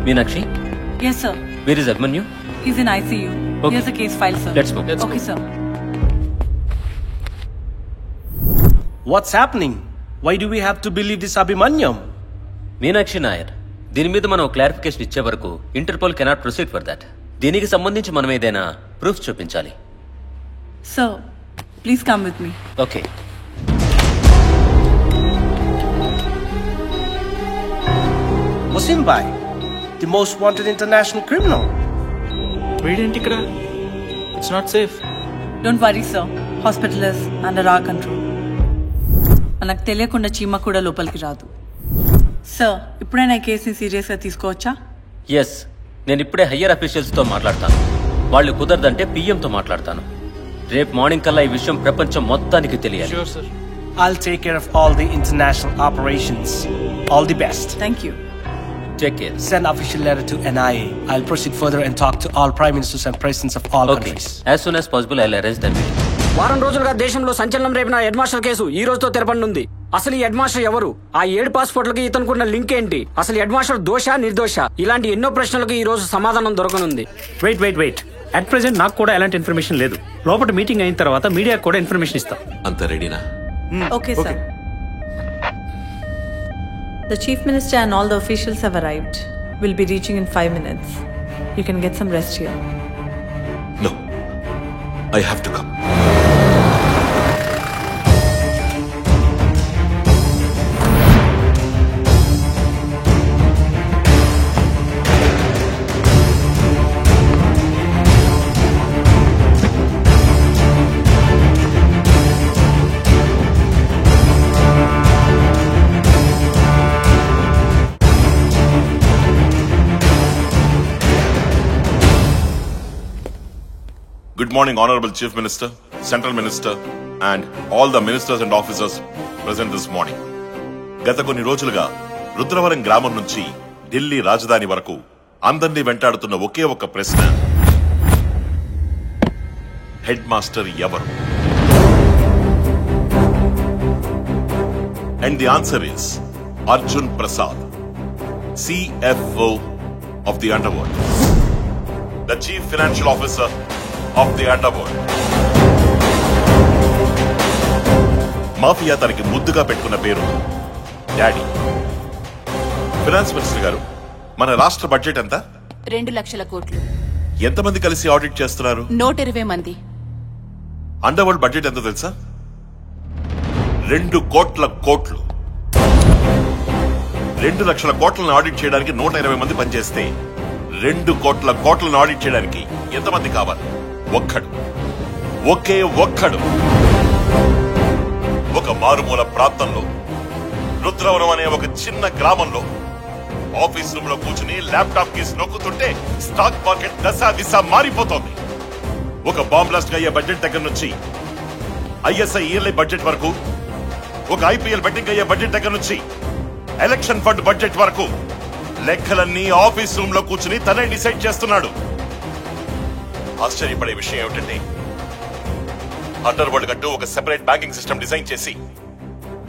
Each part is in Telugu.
Meenakshi? Yes, sir. Where is Abhimanyu? He's in ICU. Okay. Here's the case file, sir. Let's move. Okay, sir. What's happening? Why do we have to believe this Abhimanyam? Meenakshi Nair, దీని మీద మనం క్లారిఫికేషన్ ఇచ్చే వరకు interpole cannot proceed for that. దీనికి సంబంధించి మనం ఏదైనా ప్రూఫ్స్ చూపించాలి. Sir, please come with me. Okay. Wasim Bhai, the most wanted international criminal. వీడేంటి ఇక్కడ? It's not safe. Don't worry, sir. Hospital is under our control. మనకు తెలియకుండా చీమ కూడా లోపలికి రాదు. సార్, ఇప్పుడైనా ఈ కేసుని సీరియస్గా తీసుకోవచ్చా? ఎస్, నేను ఇప్పుడే హయ్యర్ అఫీషియల్స్తో మాట్లాడతాను. వాళ్ళు కుదరదంటే పిఎంతో మాట్లాడతాను. రేపు మార్నింగ్ కల్లా ఈ విషయం ప్రపంచం మొత్తానికి తెలియాలి. Sure, sir. I'll take care of all the international operations. All the best. Thank you. Take care. Send official letter to NIA. I'll proceed further and talk to all prime ministers and presidents of all Okay. countries. As soon as possible, I'll arrange the meeting. వారం రోజులుగా దేశంలో సంచలనం రేపిన హెడ్ మాస్టర్ కేసు ఈ రోజుతో తెరపనుంది. అసలు ఈ హెడ్ మాస్టర్ ఎవరు? ఆ 7 పాస్పోర్ట్లకి ఇతనుకున్న లింక్ ఏంటి? అసలు హెడ్ మాస్టర్ దోష నిర్దోష? ఇలాంటి ఎన్నో ప్రశ్నలకు ఈ రోజు సమాధానం దొరకనుంది. వెయిట్ అట్ ప్రెసెంట్ నాకు కూడా ఎలాంటి ఇన్ఫర్మేషన్ లేదు. లోపల మీటింగ్ అయిన తర్వాత మీడియాకు కూడా ఇన్ఫర్మేషన్ ఇస్తాం. అంత రెడీనా? Okay, sir. The Chief Minister and all the officials have arrived. We'll be reaching in 5 minutes. You can get some rest here. No, I have to come. Good morning, Honorable Chief Minister, Central Minister, and all the ministers and officers present this morning. గత కొన్ని రోజులుగా రుద్రవరం గ్రామం నుంచి ఢిల్లీ రాజధాని వరకు అందరినీ వెంటాడుతున్న ఒకే ఒక ప్రశ్న, హెడ్ మాస్టర్ ఎవరు? And the answer is Arjun Prasad, CFO of the underworld, the Chief Financial Officer of the underworld. Mafia తనకి ముద్దుగా పెట్టుకున్న పేరు డాడీ. ఫైనాన్స్ మినిస్టర్ గారు, మన రాష్ట్ర బడ్జెట్ ఎంత? 2 లక్షల కోట్లు. ఎంతమంది కలిసి ఆడిట్ చేస్తున్నారు? 120 మంది. అండర్వరల్డ్ బడ్జెట్ ఎంత తెలుసా? 2 కోట్ల కోట్లు. 2 లక్షల కోట్లను ఆడిట్ చేయడానికి 120 మంది పనిచేస్తే 2 కోట్ల కోట్లను ఆడిట్ చేయడానికి ఎంతమంది కావాలి? ఒక్కడు, ఒకే ఒక్కడు. ఒక మారుమూల ప్రాంతంలో రుద్రవరం అనే ఒక చిన్న గ్రామంలో ఆఫీస్ రూమ్ లో కూర్చుని ల్యాప్టాప్ కీస్ నొక్కుతుంటే స్టాక్ మార్కెట్ దశ దిశ మారిపోతోంది. ఒక బాంబ్ బ్లాస్ట్ అయ్యే బడ్జెట్ దగ్గర నుంచి ఐఎస్ఐ ఇయర్లీ బడ్జెట్ వరకు, ఒక ఐపీఎల్ బెట్టింగ్ అయ్యే బడ్జెట్ దగ్గర నుంచి ఎలక్షన్ ఫండ్ బడ్జెట్ వరకు లెక్కలన్నీ ఆఫీస్ రూమ్ లో కూర్చుని తనే డిసైడ్ చేస్తున్నాడు. ఆశ్చర్యపడే విషయం ఏమిటంటే, అండర్ వరల్డ్ కంటూ ఒక సెపరేట్ బ్యాంకింగ్ సిస్టమ్ డిజైన్ చేసి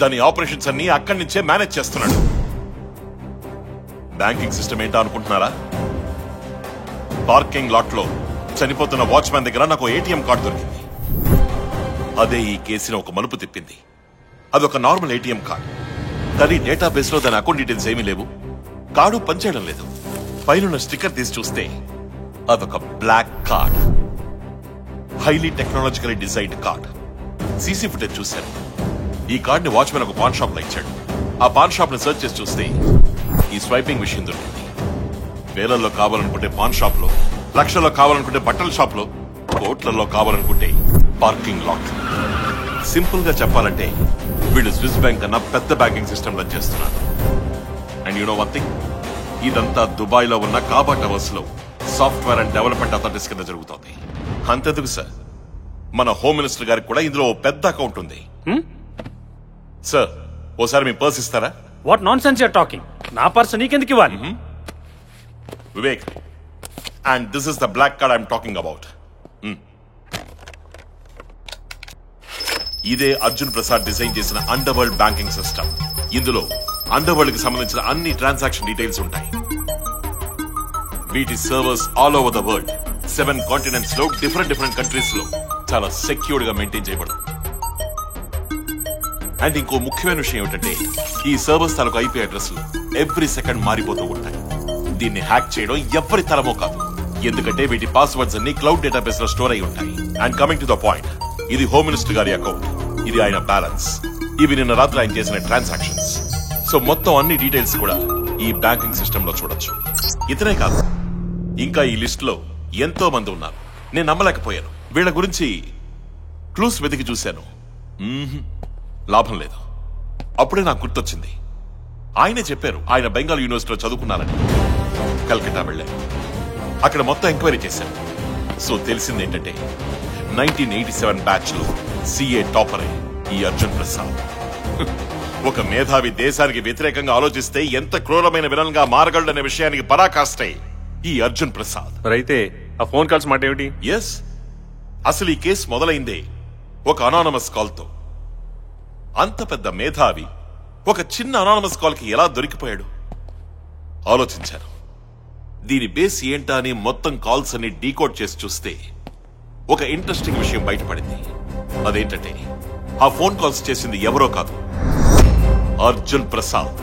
దాని ఆపరేషన్స్ అన్ని అక్కడి నుంచే మేనేజ్ చేస్తున్నాడు. బ్యాంకింగ్ సిస్టమ్ ఏంటో అనుకుంటున్నారా? పార్కింగ్ లాట్ లో చనిపోతున్న వాచ్మ్యాన్ దగ్గర నాకు ఏటీఎం కార్డు దొరికింది. అదే ఈ కేసుని ఒక మలుపు తిప్పింది. అదొక నార్మల్ ఏటీఎం కార్డు, కానీ డేటాబేస్ లో దాని అకౌంట్ డీటెయిల్స్ ఏమీ లేవు. కార్డు పనిచేయడం లేదు. పైన స్టిక్కర్ తీసి చూస్తే అదొక black card, highly technologically designed card. CC footage చూశాను. ఈ కార్డ్ ని వాచ్మెన్ ఒక పాన్ షాప్ లో ఇచ్చాడు. ఆ పాన్ షాప్ ని సెర్చ్ చేసి చూస్తే ఈ స్వైపింగ్ మిషన్ దొరికింది. వేలల్లో కావాలనుకుంటే పాన్ షాప్ లో, లక్షల్లో కావాలనుకుంటే బట్టల షాప్ లో, కోట్లలో కావాలనుకుంటే పార్కింగ్ లాట్. సింపుల్ గా చెప్పాలంటే వీళ్ళు స్విస్ బ్యాంక్ కన్నా పెద్ద బ్యాంకింగ్ సిస్టమ్ రన్ చేస్తున్నారు. And you know one thing, ఇదంతా దుబాయ్ లో ఉన్న కాబా టవర్స్ లో సాఫ్ట్వేర్ అండ్ డెవలప్మెంట్ అథారిటీస్ కింద జరుగుతోంది. అంతెందుకు సార్, మన హోమ్ మినిస్టర్ గారికి కూడా ఇందులో పెద్ద అకౌంట్ ఉంది. సార్, ఓసారి మీ పర్స్ ఇస్తారా? What nonsense you're talking? నా పర్స్ నీకెందుకు ఇవ్వాలి? Vivek, and this is the black card I'm talking about. ఇదే అర్జున్ ప్రసాద్ డిజైన్ చేసిన అండర్ వరల్డ్ బ్యాంకింగ్ సిస్టమ్. ఇందులో అండర్ వరల్డ్ కి సంబంధించిన అన్ని ట్రాన్సాక్షన్ డీటెయిల్స్ ఉంటాయి. వీటి servers all over the world 7 continents లో డిఫరెంట్ కంట్రీస్ లో చాలా సెక్యూర్డ్ గా మెయింటైన్ చేయబడు. అండ్ ఇంకో ముఖ్యమైన విషయం ఏమిటంటే ఈ సర్వర్స్ తాలూకు ఐపీ అడ్రస్లు ఎవ్రీ సెకండ్ మారిపోతూ ఉంటాయి. దీన్ని హ్యాక్ చేయడం ఎవ్వరి తరమో కాదు, ఎందుకంటే వీటి పాస్వర్డ్స్ అన్ని క్లౌడ్ డేటాబేస్ లో స్టోర్ అయి ఉంటాయి. And coming to the point, ఇది హోమ్ మినిస్టర్ గారి అకౌంట్, ఇది ఆయన బ్యాలెన్స్, ఇవి నిన్న రాత్రి ఆయన చేసిన ట్రాన్సాక్షన్స్. సో మొత్తం అన్ని డీటెయిల్స్ కూడా ఈ బ్యాంకింగ్ సిస్టమ్ లో చూడొచ్చు. ఇతనే కాదు, ఇంకా ఈ లిస్ట్ లో ఎంతో మంది ఉన్నారు. నేను నమ్మలేకపోయాను. వీళ్ళ గురించి క్లూస్ వెతికి చూశాను, లాభం లేదు. అప్పుడే నాకు గుర్తొచ్చింది, ఆయనే చెప్పారు ఆయన బెంగాల్ యూనివర్సిటీలో చదువుకున్నారని. కల్కట్టా వెళ్ళాను, అక్కడ మొత్తం ఎంక్వైరీ చేశాను. సో తెలిసింది ఏంటంటే 1987 బ్యాచ్ లో సిఏ టాపరే ఈ అర్జున్ ప్రసాద్. ఒక మేధావి దేశానికి వ్యతిరేకంగా ఆలోచిస్తే ఎంత క్రూరమైన విలన్ గా మారగలడనే విషయానికి పరాకాష్టే ఈ అర్జున్ ప్రసాద్. అయితే ఆ ఫోన్ కాల్స్ మాట ఏమిటి? ఎస్, అసలు ఈ కేసు మొదలైందే ఒక అనానమస్ కాల్ తో. అంత పెద్ద మేధావి ఒక చిన్న అనానమస్ కాల్ కి ఎలా దొరికిపోయాడు ఆలోచించారు. దీని బేస్ ఏంటా అని మొత్తం కాల్స్ అన్ని డీకోడ్ చేసి చూస్తే ఒక ఇంట్రెస్టింగ్ విషయం బయటపడింది. అదేంటంటే ఆ ఫోన్ కాల్స్ చేసింది ఎవరో కాదు, అర్జున్ ప్రసాద్.